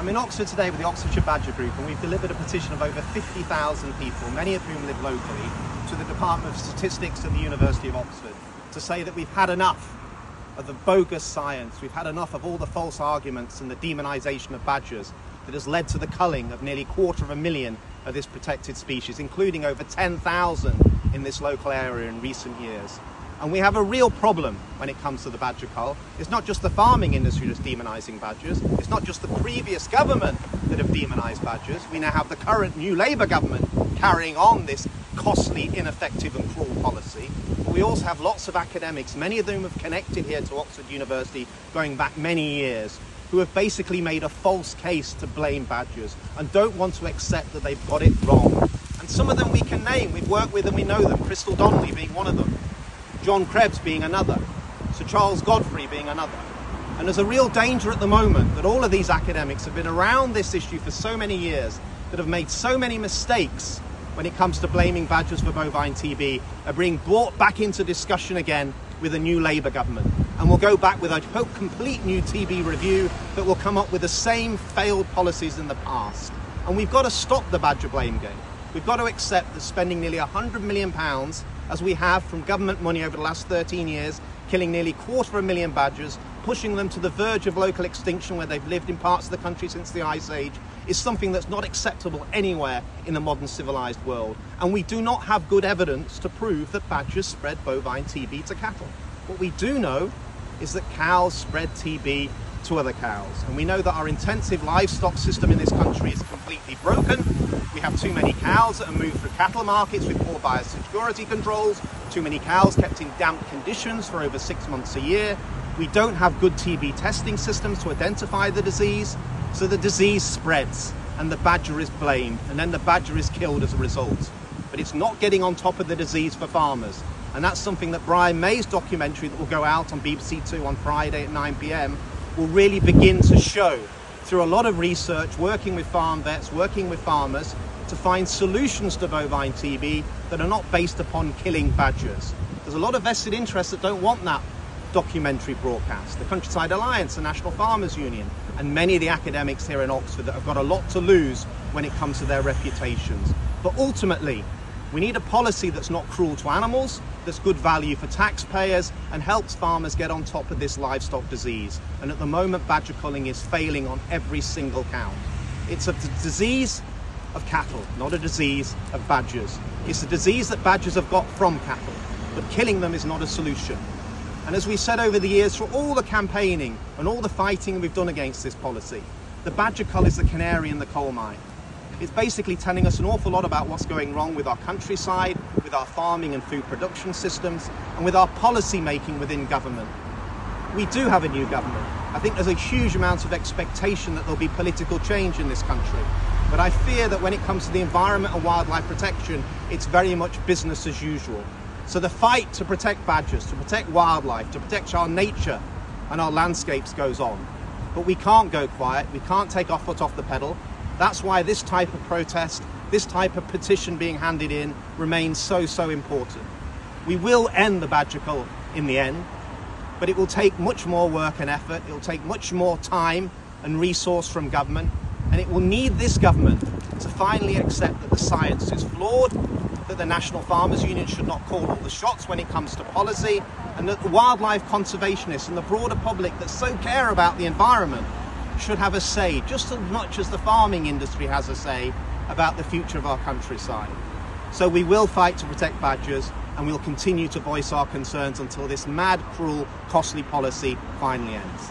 I'm in Oxford today with the Oxfordshire Badger Group, and we've delivered a petition of over 50,000 people, many of whom live locally, to the Department of Statistics and the University of Oxford to say that we've had enough of the bogus science, we've had enough of all the false arguments and the demonisation of badgers that has led to the culling of nearly 250,000 of this protected species, including over 10,000 in this local area in recent years. And we have a real problem when it comes to the badger cull. It's not just the farming industry that's demonising badgers. It's not just the previous government that have demonised badgers. We now have the current new Labour government carrying on this costly, ineffective and cruel policy. But we also have lots of academics, many of them have connected here to Oxford University going back many years, who have basically made a false case to blame badgers and don't want to accept that they've got it wrong. And some of them we can name, we've worked with and we know them, Cristl Donnelly being one of them, John Krebs being another, Sir Charles Godfrey being another. And there's a real danger at the moment that all of these academics have been around this issue for so many years, that have made so many mistakes when it comes to blaming badgers for bovine TB, are being brought back into discussion again with a new Labour government. And we'll go back with, I hope, complete new TB review that will come up with the same failed policies in the past. And we've got to stop the badger blame game. We've got to accept that spending nearly £100 million, as we have from government money over the last 13 years, killing nearly 250,000 badgers, pushing them to the verge of local extinction where they've lived in parts of the country since the Ice Age, is something that's not acceptable anywhere in the modern civilised world. And we do not have good evidence to prove that badgers spread bovine TB to cattle. What we do know is that cows spread TB to other cows. And we know that our intensive livestock system in this country is completely broken. We have too many cows that are moved through cattle markets with poor biosecurity controls, too many cows kept in damp conditions for over 6 months a year. We don't have good TB testing systems to identify the disease, so the disease spreads and the badger is blamed, and then the badger is killed as a result. But it's not getting on top of the disease for farmers. And that's something that Brian May's documentary that will go out on BBC Two on Friday at 9 p.m. will really begin to show, through a lot of research, working with farm vets, working with farmers, to find solutions to bovine TB that are not based upon killing badgers. There's a lot of vested interests that don't want that documentary broadcast. The Countryside Alliance, the National Farmers Union, and many of the academics here in Oxford that have got a lot to lose when it comes to their reputations. But ultimately, we need a policy that's not cruel to animals, that's good value for taxpayers and helps farmers get on top of this livestock disease. And at the moment, badger culling is failing on every single count. It's a disease of cattle, not a disease of badgers. It's a disease that badgers have got from cattle, but killing them is not a solution. And as we've said over the years, through all the campaigning and all the fighting we've done against this policy, the badger cull is the canary in the coal mine. It's basically telling us an awful lot about what's going wrong with our countryside, with our farming and food production systems, and with our policy making within government. We do have a new government. I think there's a huge amount of expectation that there'll be political change in this country. But I fear that when it comes to the environment and wildlife protection, it's very much business as usual. So the fight to protect badgers, to protect wildlife, to protect our nature and our landscapes goes on. But we can't go quiet, we can't take our foot off the pedal. That's why this type of protest, this type of petition being handed in remains so important. We will end the badger cull in the end, but it will take much more work and effort, it will take much more time and resource from government, and it will need this government to finally accept that the science is flawed, that the National Farmers Union should not call all the shots when it comes to policy, and that the wildlife conservationists and the broader public that so care about the environment should have a say, just as much as the farming industry has a say about the future of our countryside. So we will fight to protect badgers, and we'll continue to voice our concerns until this mad, cruel, costly policy finally ends.